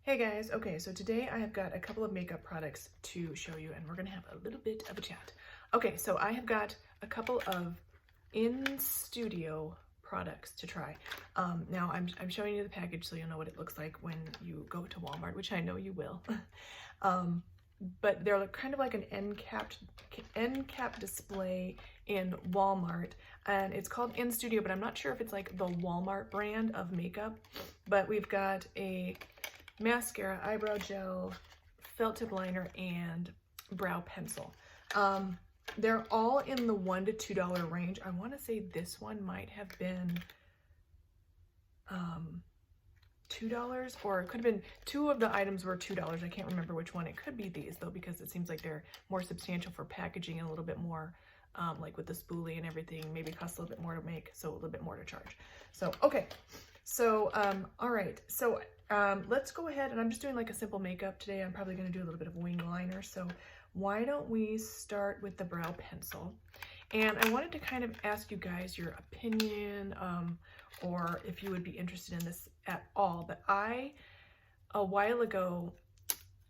Hey guys, okay, so today I have got a couple of makeup products to show you and we're gonna have a little bit of a chat. Okay, so I have got a couple of in-studio products to try. Now I'm showing you the package so you'll know what it looks like when you go to Walmart, which I know you will. But they're kind of like an end cap display in Walmart, and it's called In Studio, but I'm not sure if it's like the Walmart brand of makeup. But we've got a mascara, eyebrow gel, felt tip liner, and brow pencil. They're all in the $1 to $2 range. I want to say this one might have been $2, or it could have been two of the items were $2. I can't remember which one. It could be these though, because it seems like they're more substantial for packaging and a little bit more like with the spoolie and everything, maybe costs a little bit more to make, so a little bit more to charge. So okay, so all right, so let's go ahead, and I'm just doing like a simple makeup today. I'm probably going to do a little bit of wing liner, so why don't we start with the brow pencil. And I wanted to kind of ask you guys your opinion, or if you would be interested in this at all. But a while ago,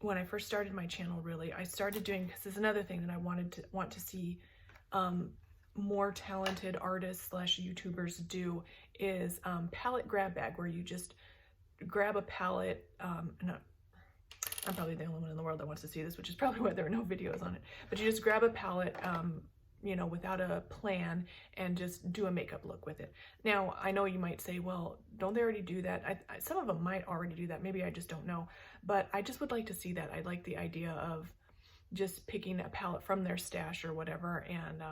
when I first started my channel, really, I started doing, because this is another thing that I want to see more talented artists / YouTubers do, is palette grab bag, where you just grab a palette. I'm probably the only one in the world that wants to see this, which is probably why there are no videos on it. But you just grab a palette, you know, without a plan, and just do a makeup look with it. Now, I know you might say, well, don't they already do that? Some of them might already do that. Maybe I just don't know. But I just would like to see that. I like the idea of just picking a palette from their stash or whatever and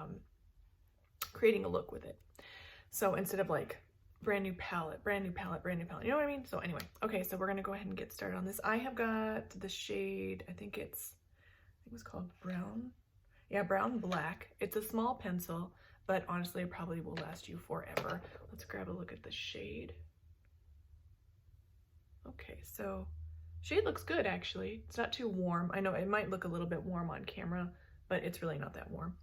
creating a look with it. So instead of like brand new palette, you know what I mean? So anyway, okay, so we're gonna go ahead and get started on this. I have got the shade, I think it was called brown. Yeah, brown black. It's a small pencil, but honestly, it probably will last you forever. Let's grab a look at the shade. Okay, so shade looks good, actually. It's not too warm. I know it might look a little bit warm on camera, but it's really not that warm.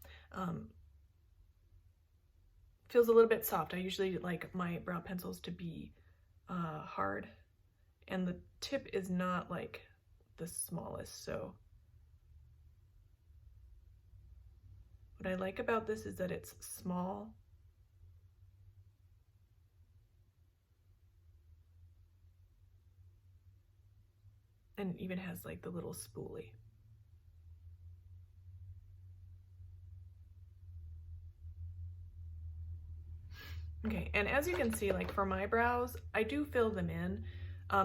Feels a little bit soft. I usually like my brow pencils to be hard, and the tip is not like the smallest, so what I like about this is that it's small and even has like the little spoolie. Okay, and as you can see, like for my brows, I do fill them in.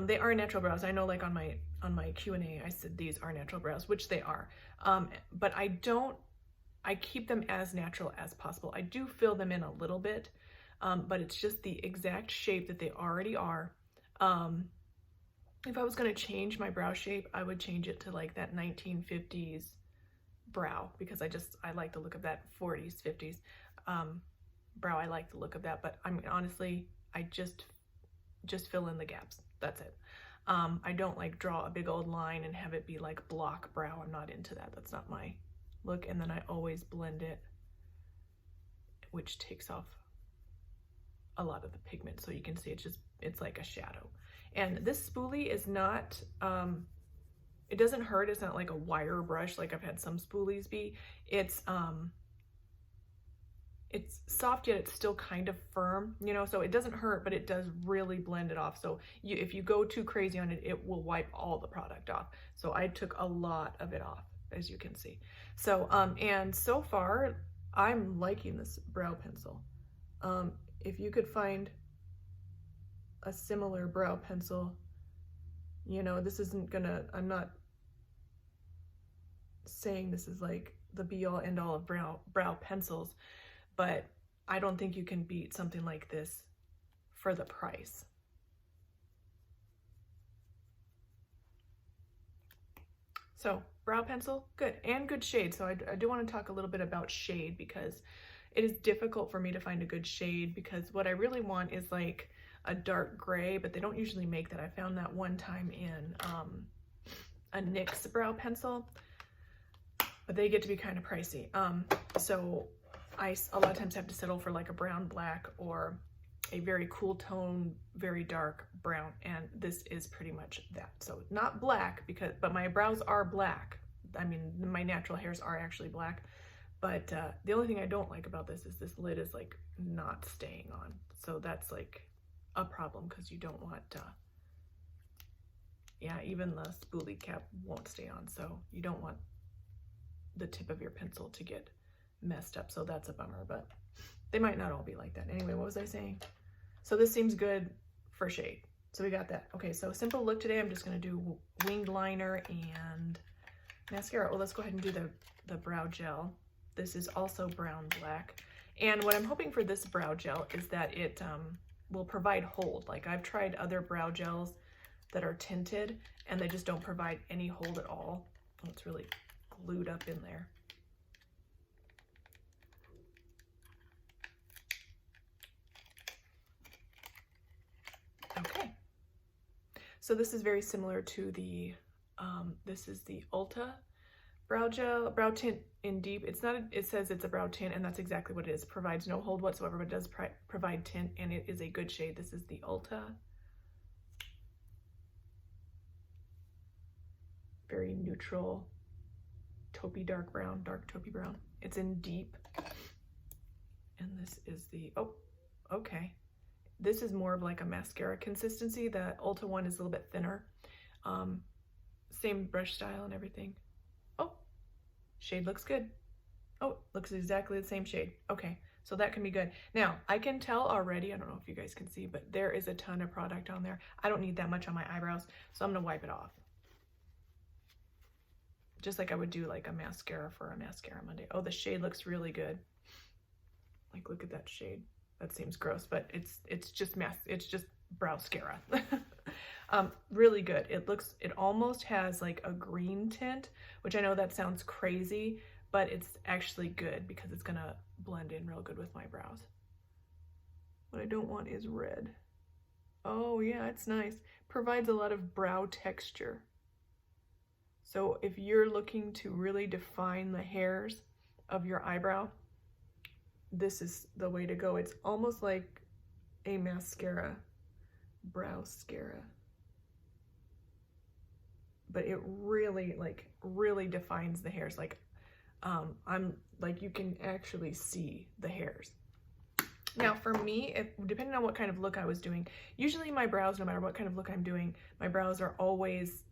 They are natural brows. I know, like on my Q&A, I said these are natural brows, which they are. But I keep them as natural as possible. I do fill them in a little bit, but it's just the exact shape that they already are. If I was going to change my brow shape, I would change it to like that 1950s brow, because I like the look of that 40s, 50s brow. I like the look of that, but I mean, honestly, I just fill in the gaps. That's it. I don't like draw a big old line and have it be like block brow. I'm not into that. That's not my look. And then I always blend it, which takes off a lot of the pigment, so you can see it's like a shadow. And this spoolie is not it doesn't hurt. It's not like a wire brush like I've had some spoolies be. It's soft, yet it's still kind of firm, you know, so it doesn't hurt, but it does really blend it off. So if you go too crazy on it, it will wipe all the product off. So I took a lot of it off, as you can see. So and so far I'm liking this brow pencil. If you could find a similar brow pencil, you know, this isn't gonna, I'm not saying this is like the be all end all of brow pencils, but I don't think you can beat something like this for the price. So brow pencil, good, and good shade. So I do want to talk a little bit about shade, because it is difficult for me to find a good shade, because what I really want is like a dark gray, but they don't usually make that. I found that one time in a NYX brow pencil, but they get to be kind of pricey. So I a lot of times have to settle for like a brown black or a very cool tone, very dark brown, and this is pretty much that. So not black, but my brows are black. I mean, my natural hairs are actually black, but the only thing I don't like about this is this lid is like not staying on. So that's like a problem, because you don't want, yeah, even the spoolie cap won't stay on. So you don't want the tip of your pencil to get messed up. So that's a bummer, but they might not all be like that. Anyway, what was I saying? So this seems good for shade. So we got that. Okay, so simple look today. I'm just gonna do winged liner and mascara. Well, let's go ahead and do the brow gel. This is also brown black. And what I'm hoping for this brow gel is that it will provide hold. Like I've tried other brow gels that are tinted and they just don't provide any hold at all. Oh, it's really glued up in there. Okay, so this is very similar to the, this is the Ulta brow gel, brow tint in deep. It's not, it says it's a brow tint, and that's exactly what it is. It provides no hold whatsoever, but it does provide tint, and it is a good shade. This is the Ulta. Very neutral, taupey dark brown, dark taupey brown. It's in deep. And this is the, oh, okay. This is more of like a mascara consistency. The Ulta one is a little bit thinner. Same brush style and everything. Oh, shade looks good. Oh, looks exactly the same shade. Okay, so that can be good. Now, I can tell already, I don't know if you guys can see, but there is a ton of product on there. I don't need that much on my eyebrows, so I'm gonna wipe it off. Just like I would do like a mascara for a mascara Monday. Oh, the shade looks really good. Like, look at that shade. That seems gross, but it's just browscara. Really good. It almost has like a green tint, which I know that sounds crazy, but it's actually good because it's gonna blend in real good with my brows. What I don't want is red. Oh yeah, it's nice. Provides a lot of brow texture. So if you're looking to really define the hairs of your eyebrow, this is the way to go. It's almost like a mascara, browscara. But it really, like, really defines the hairs. Like, you can actually see the hairs. Now for me, depending on what kind of look I was doing, usually my brows, no matter what kind of look I'm doing, my brows are always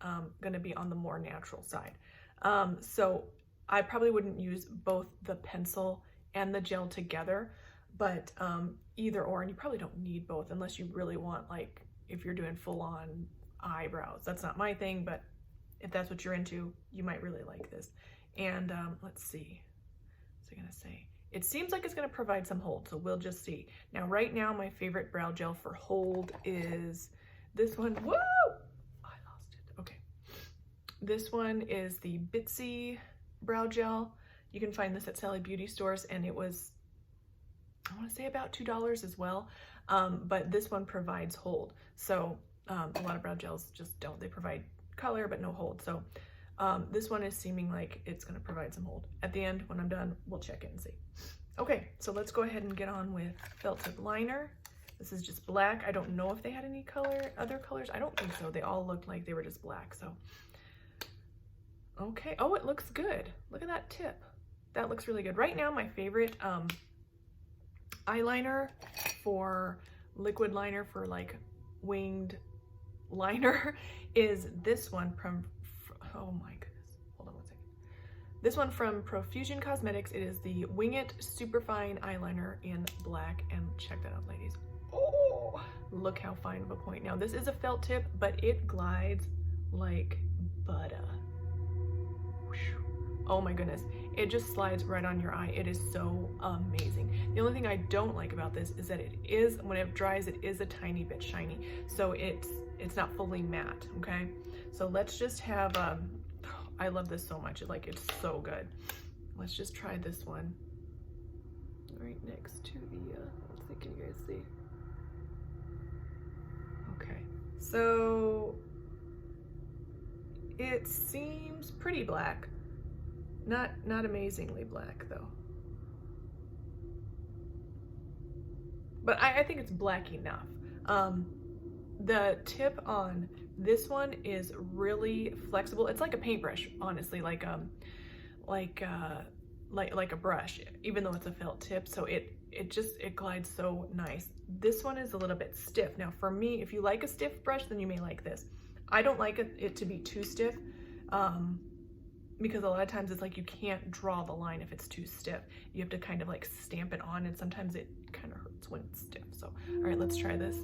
gonna be on the more natural side. So I probably wouldn't use both the pencil and the gel together, but either or, and you probably don't need both unless you really want, like, if you're doing full-on eyebrows. That's not my thing, but if that's what you're into, you might really like this. And let's see, what's I gonna say? It seems like it's gonna provide some hold, so we'll just see. Now, right now, my favorite brow gel for hold is this one. Woo! Oh, I lost it, okay. This one is the Bitsy brow gel. You can find this at Sally Beauty stores, and it was, I wanna say about $2 as well, but this one provides hold. So a lot of brow gels just don't. They provide color, but no hold. So this one is seeming like it's gonna provide some hold. At the end, when I'm done, we'll check it and see. Okay, so let's go ahead and get on with felt tip liner. This is just black. I don't know if they had any other colors. I don't think so. They all looked like they were just black, so. Okay, oh, it looks good. Look at that tip. That looks really good. Right now, my favorite eyeliner for liquid liner for like winged liner is this one from, oh my goodness, hold on one second. This one from Profusion Cosmetics. It is the Wing It Superfine Eyeliner in black, and check that out, ladies. Oh, look how fine of a point. Now, this is a felt tip, but it glides like butter. Oh my goodness, it just slides right on your eye. It is so amazing. The only thing I don't like about this is that it is, when it dries, it is a tiny bit shiny. So it's not fully matte, okay? So let's just have, I love this so much. It's so good. Let's just try this one right next to the, let's see, can you guys see? Okay, so it seems pretty black. Not amazingly black though. but I think it's black enough. The tip on this one is really flexible. It's like a paintbrush, honestly, like a brush, even though it's a felt tip. So it glides so nice. This one is a little bit stiff. Now for me, if you like a stiff brush, then you may like this. I don't like it to be too stiff, because a lot of times it's like you can't draw the line if it's too stiff. You have to kind of like stamp it on, and sometimes it kind of hurts when it's stiff. So, all right, let's try this.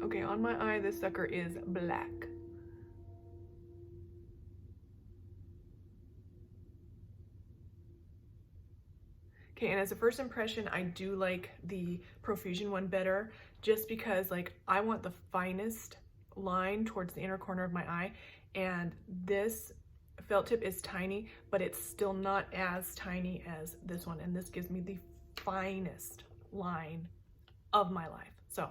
Okay, on my eye, this sucker is black. Okay, and as a first impression, I do like the Profusion one better, just because like I want the finest line towards the inner corner of my eye, and this felt tip is tiny, but it's still not as tiny as this one, and this gives me the finest line of my life. So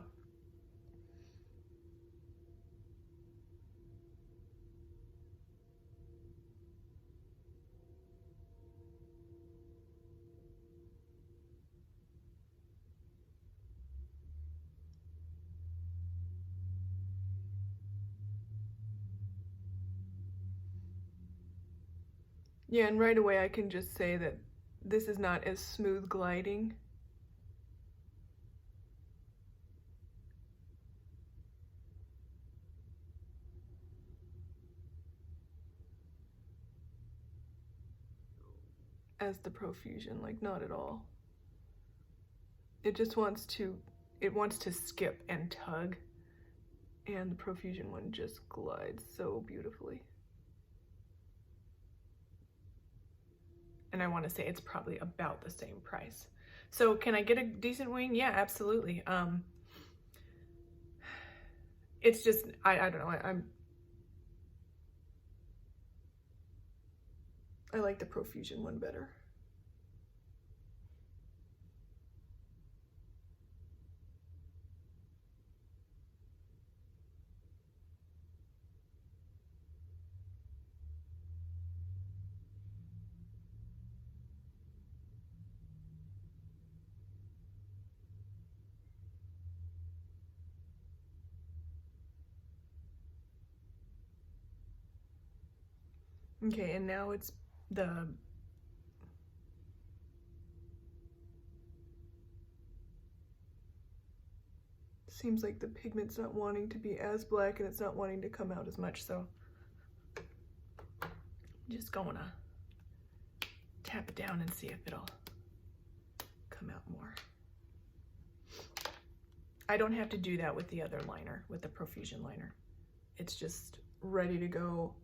yeah, and right away I can just say that this is not as smooth gliding. As the Profusion, like not at all. It just wants to skip and tug, and the Profusion one just glides so beautifully. And I want to say it's probably about the same price. So can I get a decent wing? Yeah, absolutely. It's just, I don't know, I like the Profusion one better. Okay, and now it's the seems like the pigment's not wanting to be as black, and it's not wanting to come out as much, so I'm just gonna tap it down and see if it'll come out more. I don't have to do that with the other liner, with the Profusion liner. It's just ready to go.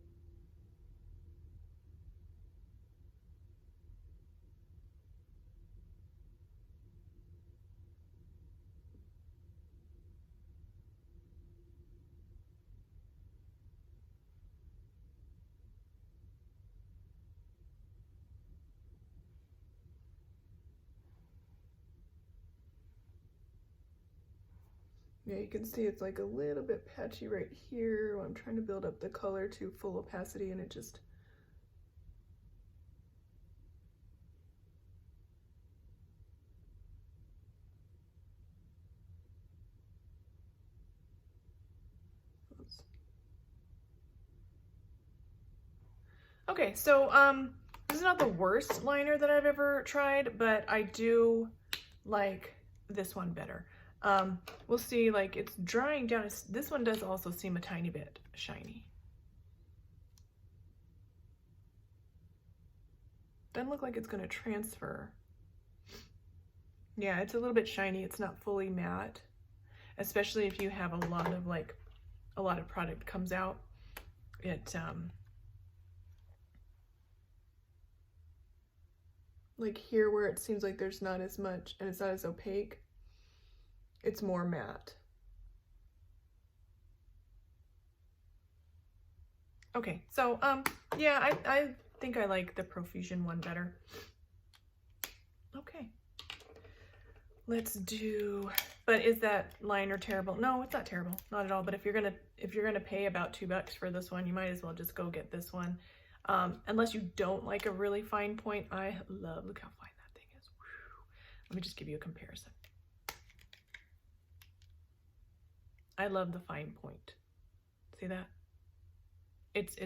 Yeah, you can see it's like a little bit patchy right here. I'm trying to build up the color to full opacity, and it just... Okay, so this is not the worst liner that I've ever tried, but I do like this one better. We'll see, like it's drying down. This one does also seem a tiny bit shiny. Doesn't look like it's going to transfer. Yeah, it's a little bit shiny. It's not fully matte, especially if you have a lot of product comes out. It like here where it seems like there's not as much and it's not as opaque, it's more matte. Okay, so yeah, I think I like the Profusion one better. Okay, let's do But is that liner terrible? No, it's not terrible, not at all. But if you're gonna pay about $2 for this one, you might as well just go get this one. Unless you don't like a really fine point. I love, look how fine that thing is. Whew. Let me just give you a comparison. I love the fine point. See that? It's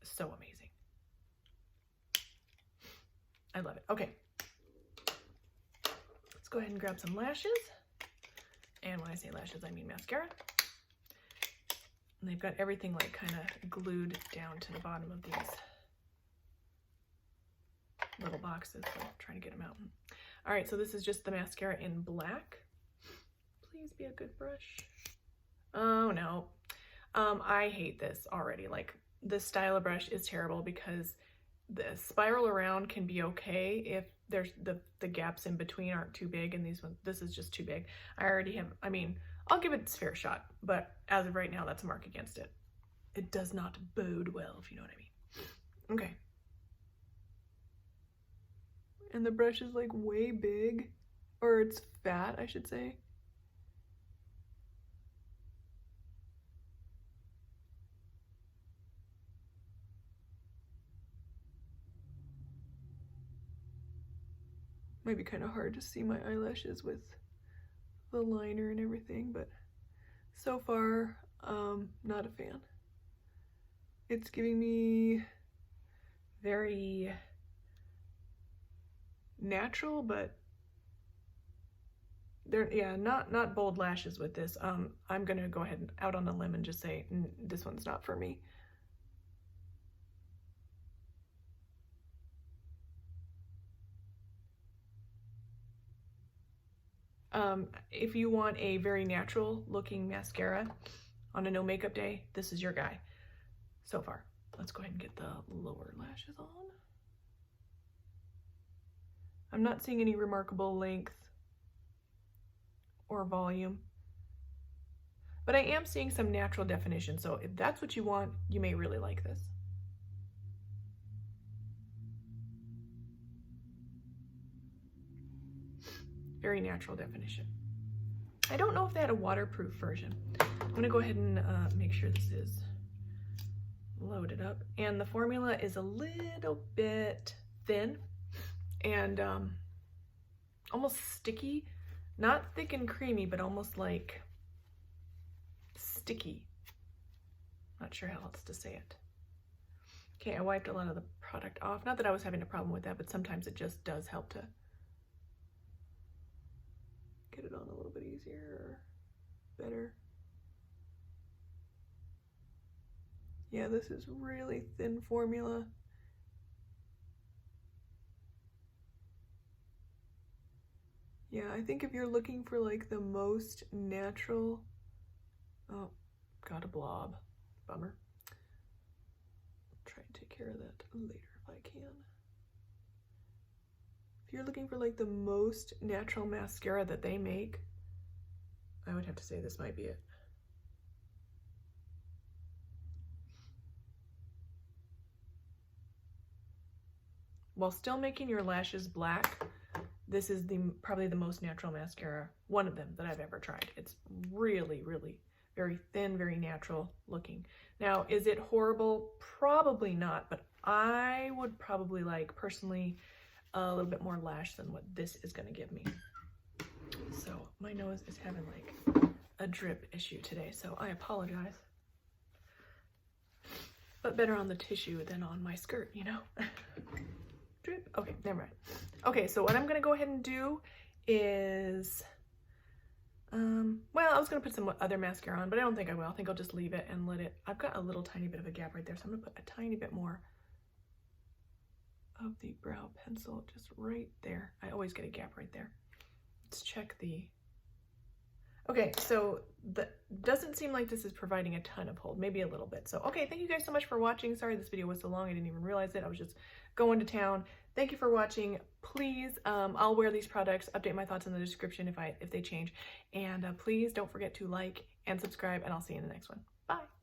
so amazing. I love it. Okay. Let's go ahead and grab some lashes. And when I say lashes, I mean mascara. And they've got everything like kind of glued down to the bottom of these little boxes. So I'm trying to get them out. All right, so this is just the mascara in black. Please be a good brush. Oh no. I hate this already. Like, this style of brush is terrible because the spiral around can be okay if there's the gaps in between aren't too big, and this is just too big. I already have, I mean, I'll give it its fair shot, but as of right now, that's a mark against it. It does not bode well, if you know what I mean. Okay. And the brush is like way big, or it's fat, I should say. Might be kind of hard to see my eyelashes with the liner and everything, but so far, not a fan. It's giving me very natural, but they're, yeah, not bold lashes with this. I'm gonna go ahead and out on a limb and just say this one's not for me. If you want a very natural looking mascara on a no makeup day, this is your guy so far. Let's go ahead and get the lower lashes on. I'm not seeing any remarkable length or volume, but I am seeing some natural definition. So if that's what you want, you may really like this. Very natural definition. I don't know if they had a waterproof version. I'm gonna go ahead and make sure this is loaded up. And the formula is a little bit thin and almost sticky. Not thick and creamy, but almost like sticky. Not sure how else to say it. Okay, I wiped a lot of the product off. Not that I was having a problem with that, but sometimes it just does help to get it on a little bit easier or better. Yeah, this is really thin formula. Yeah, I think if you're looking for like the most natural, oh, got a blob, bummer. I'll try and take care of that later if I can. If you're looking for like the most natural mascara that they make, I would have to say this might be it. While still making your lashes black, this is probably the most natural mascara, one of them that I've ever tried. It's really, really very thin, very natural looking. Now, is it horrible? Probably not, but I would probably like, personally, a little bit more lash than what this is gonna give me. So my nose is having like a drip issue today, so I apologize. But better on the tissue than on my skirt, you know? Drip. Okay, never mind. Okay, so what I'm gonna go ahead and do is, well, I was gonna put some other mascara on, but I don't think I will. I think I'll just leave it and let it, I've got a little tiny bit of a gap right there, so I'm gonna put a tiny bit more of the brow pencil just right there. I always get a gap right there. Let's check the, okay, so doesn't seem like this is providing a ton of hold, maybe a little bit. So, okay, thank you guys so much for watching. Sorry this video was so long, I didn't even realize it. I was just going to town. Thank you for watching. Please, I'll wear these products, update my thoughts in the description if they change. And please don't forget to like and subscribe, and I'll see you in the next one. Bye.